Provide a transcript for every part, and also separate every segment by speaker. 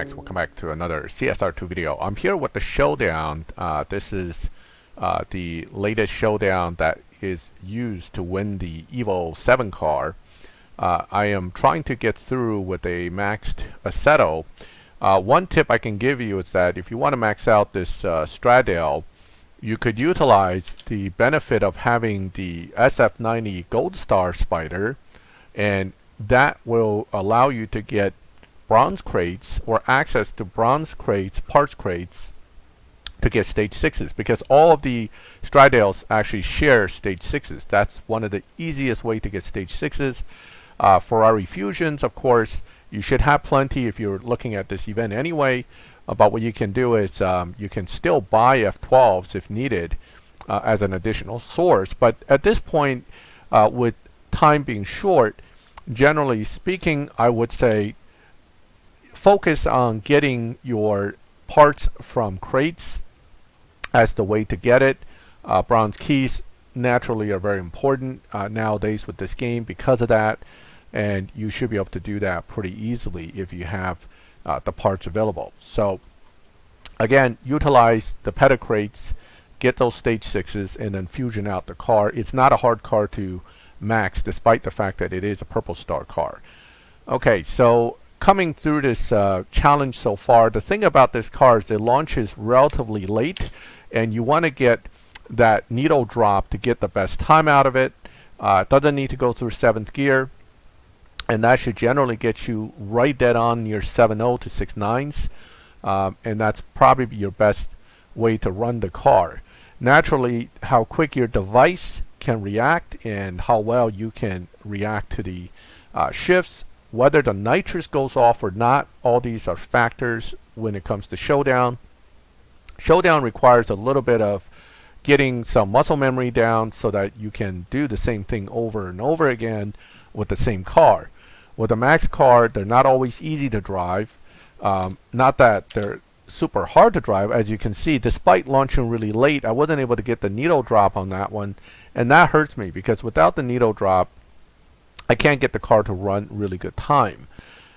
Speaker 1: Max. Welcome back to another CSR2 video. I'm here with the Showdown. This is the latest Showdown that is used to win the Evo 7 car. I am trying to get through with a maxed Assetto. One tip I can give you is that if you want to max out this Stradale, you could utilize the benefit of having the SF90 Gold Star Spider, and that will allow you to get bronze crates or access to bronze crates, parts crates, to get stage 6s, because all of the Stradales actually share stage 6s. That's one of the easiest way to get stage 6s. Ferrari Fusions, of course, you should have plenty if you're looking at this event anyway. But what you can do is you can still buy F12s if needed as an additional source. But at this point, with time being short, generally speaking, I would say focus on getting your parts from crates as the way to get it. Bronze keys naturally are very important nowadays with this game because of that, and you should be able to do that pretty easily if you have the parts available. So again, utilize the peta crates, get those stage 6s, and then fusion out the car. It's not a hard car to max, despite the fact that it is a purple star car. Okay, so coming through this challenge so far, the thing about this car is it launches relatively late, and you want to get that needle drop to get the best time out of it. It doesn't need to go through 7th gear, and that should generally get you right dead on your 7.0 to 6.9s, and that's probably your best way to run the car. Naturally, how quick your device can react and how well you can react to the shifts, whether the nitrous goes off or not, all these are factors when it comes to Showdown. Showdown requires a little bit of getting some muscle memory down so that you can do the same thing over and over again with the same car. With a max car, they're not always easy to drive. Not that they're super hard to drive. As you can see, despite launching really late, I wasn't able to get the needle drop on that one, and that hurts me because without the needle drop, I can't get the car to run really good time.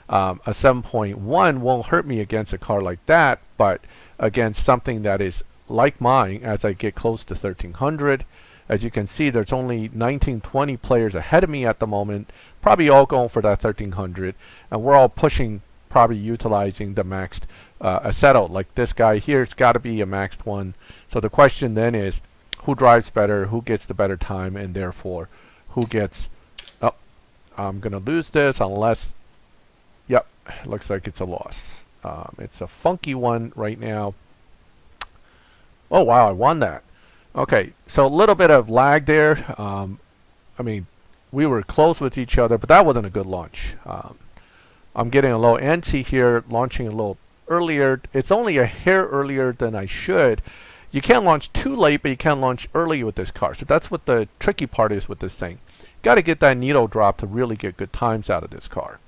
Speaker 1: A 7.1 won't hurt me against a car like that, but against something that is like mine, as I get close to 1300, as you can see, there's only 19-20 players ahead of me at the moment, probably all going for that 1300, and we're all pushing, probably utilizing the maxed Assetto. Like this guy here, it's got to be a maxed one. So the question then is, who drives better, who gets the better time, and therefore who gets... Oh, I'm gonna lose this unless... Yep, looks like it's a loss. It's a funky one right now. Oh wow, I won that. Okay, so a little bit of lag there. I mean, we were close with each other, but that wasn't a good launch. I'm getting a little antsy here, launching a little earlier. It's only a hair earlier than I should. You can't launch too late, but you can launch early with this car. So that's what the tricky part is with this thing. Got to get that needle drop to really get good times out of this car.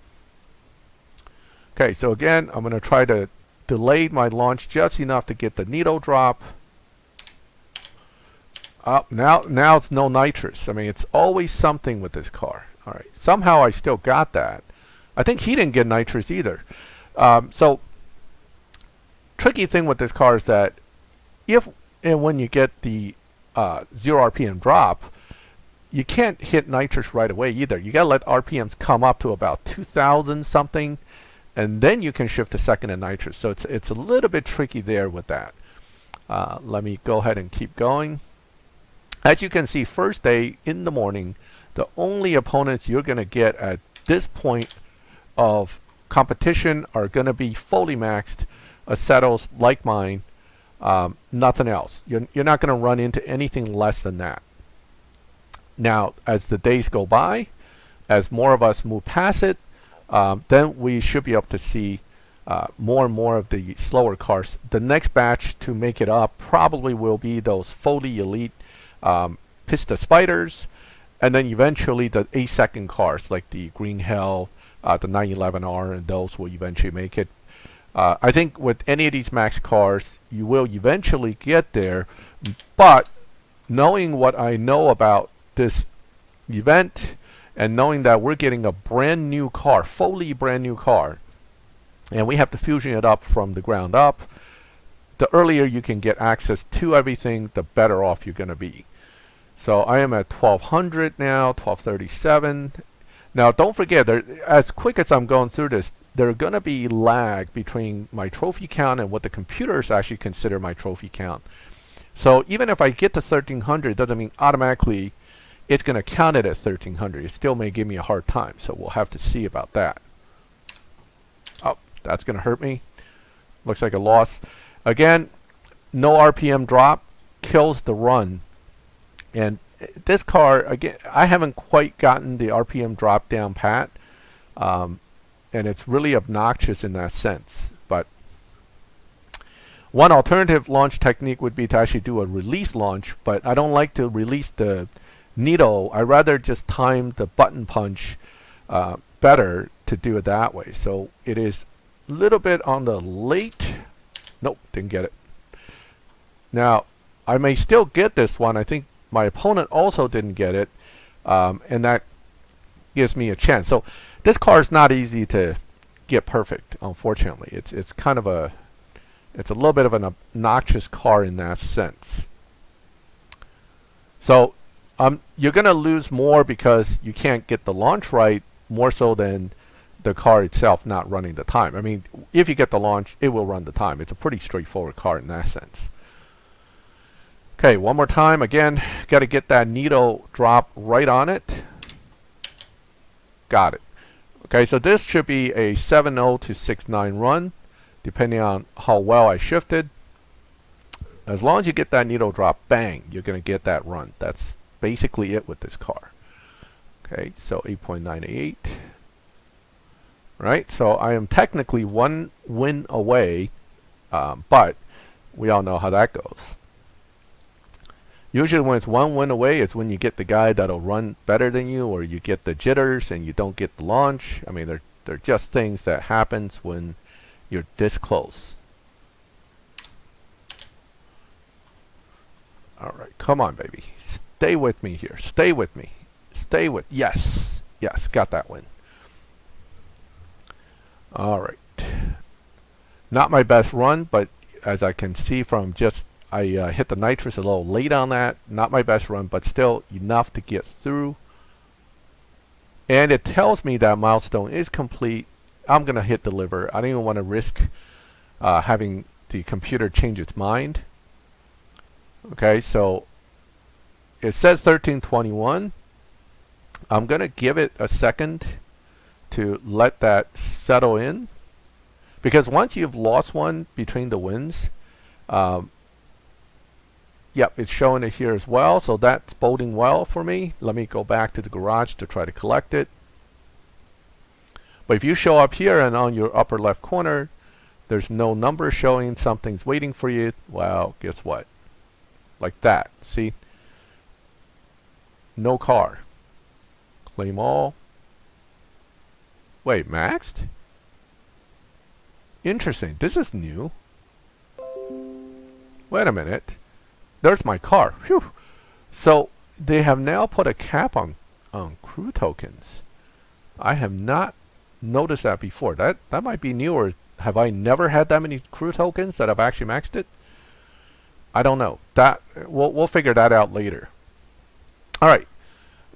Speaker 1: Okay, so again, I'm going to try to delay my launch just enough to get the needle drop. Now it's no nitrous. I mean, it's always something with this car. All right, somehow I still got that. I think he didn't get nitrous either. So tricky thing with this car is that if and when you get the 0 RPM drop, you can't hit nitrous right away either. You got to let RPMs come up to about 2000 something, and then you can shift to second and nitrous. So it's a little bit tricky there with that. Let me go ahead and keep going. As you can see, first day in the morning, the only opponents you're going to get at this point of competition are going to be fully maxed Assettos like mine. Nothing else. You're not going to run into anything less than that. Now, as the days go by, as more of us move past it, then we should be able to see more and more of the slower cars. The next batch to make it up probably will be those fully elite Pista Spiders, and then eventually the 8-second cars like the Green Hell, the 911R, and those will eventually make it. I think with any of these max cars, you will eventually get there, but knowing what I know about this event and knowing that we're getting a brand new car, fully brand new car, And we have to fusion it up from the ground up. The earlier you can get access to everything, the better off you're going to be. So I am at 1200 now, 1237. Now don't forget, as quick as I'm going through this, there's going to be lag between my trophy count and what the computers actually consider my trophy count. So even if I get to 1300, it doesn't mean automatically it's going to count it at 1300. It still may give me a hard time, so we'll have to see about that. Oh, that's going to hurt me. Looks like a loss. Again, no RPM drop kills the run. And this car, again, I haven't quite gotten the RPM drop down pat. And it's really obnoxious in that sense. But one alternative launch technique would be to actually do a release launch, but I don't like to release the needle. I rather just time the button punch better to do it that way. So it is a little bit on the late. Nope, didn't get it. Now, I may still get this one. I think my opponent also didn't get it, and that gives me a chance. So this car is not easy to get perfect, unfortunately. It's kind of a little bit of an obnoxious car in that sense. So you're going to lose more because you can't get the launch right, more so than the car itself not running the time. I mean, if you get the launch, it will run the time. It's a pretty straightforward car in that sense. Okay, one more time. Again, got to get that needle drop right on it. Got it. Okay, so this should be a 7.0 to 6.9 run, depending on how well I shifted. As long as you get that needle drop, bang, you're going to get that run. That's basically it with this car. Okay, so 8.98. Right, so I am technically one win away, but we all know how that goes. Usually when it's one win away, it's when you get the guy that'll run better than you, or you get the jitters and you don't get the launch. I mean, they're just things that happens when you're this close. All right, come on, baby. Stay with me here. Stay with me. Stay with. Yes. Yes, got that win. All right. Not my best run, but as I can see from just I hit the nitrous a little late on that. Not my best run, but still enough to get through. And it tells me that milestone is complete. I'm going to hit deliver. I don't even want to risk having the computer change its mind. Okay, so it says 1321. I'm going to give it a second to let that settle in. Because once you've lost one between the wins, yep, it's showing it here as well, so that's boding well for me. Let me go back to the garage to try to collect it. But if you show up here and on your upper left corner, there's no number showing, something's waiting for you, well, guess what? Like that, see? No car. Claim all. Wait, maxed? Interesting, this is new. Wait a minute. There's my car. Whew. So they have now put a cap on crew tokens. I have not noticed that before. That might be new, or have I never had that many crew tokens that I've actually maxed it? I don't know. That we'll figure that out later. All right,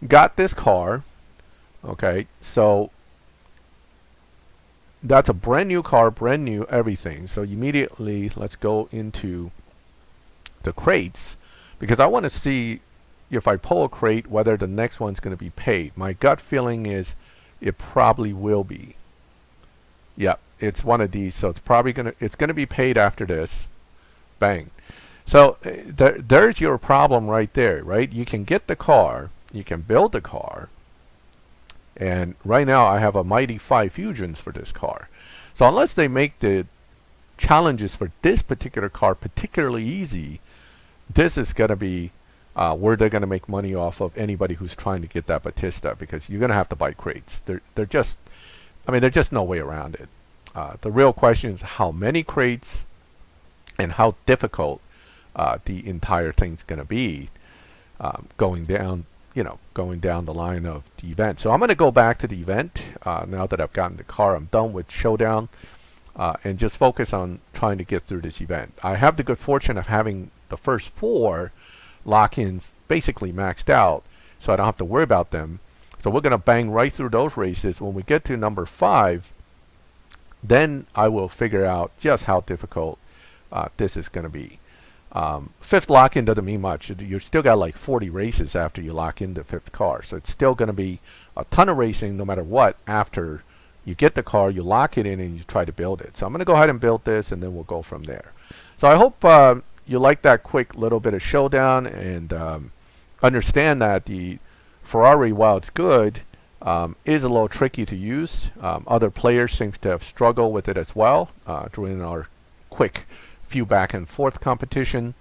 Speaker 1: got this car. Okay, so that's a brand new car, brand new everything. So immediately let's go into the crates, because I want to see if I pull a crate whether the next one's going to be paid. My gut feeling is it probably will be. Yep, it's one of these, so it's probably gonna be paid after this. Bang. So there's your problem right there, right? You can get the car, you can build the car, and right now I have a mighty 5 fusions for this car. So unless they make the challenges for this particular car particularly easy, this is going to be where they're going to make money off of anybody who's trying to get that Batista, because you're going to have to buy crates. They're just, I mean, there's just no way around it. The real question is how many crates and how difficult the entire thing's going to be going down, going down the line of the event. So I'm going to go back to the event now that I've gotten the car. I'm done with Showdown. and just focus on trying to get through this event. I have the good fortune of having the first 4 lock-ins basically maxed out, so I don't have to worry about them. So we're going to bang right through those races. When we get to number 5, then I will figure out just how difficult this is going to be. 5th lock-in doesn't mean much. You still got like 40 races after you lock in the 5th car. So it's still going to be a ton of racing no matter what after you get the car, you lock it in, and you try to build it. So I'm going to go ahead and build this, and then we'll go from there. So I hope you like that quick little bit of showdown, and understand that the Ferrari, while it's good, is a little tricky to use. Other players seem to have struggled with it as well during our quick few back and forth competition.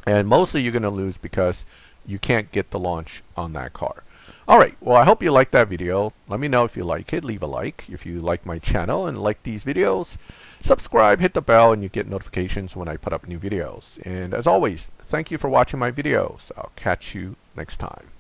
Speaker 1: And mostly you're going to lose because you can't get the launch on that car. Alright, well I hope you liked that video. Let me know if you like it. Leave a like if you like my channel and like these videos. Subscribe, hit the bell, and you get notifications when I put up new videos. And as always, thank you for watching my videos. I'll catch you next time.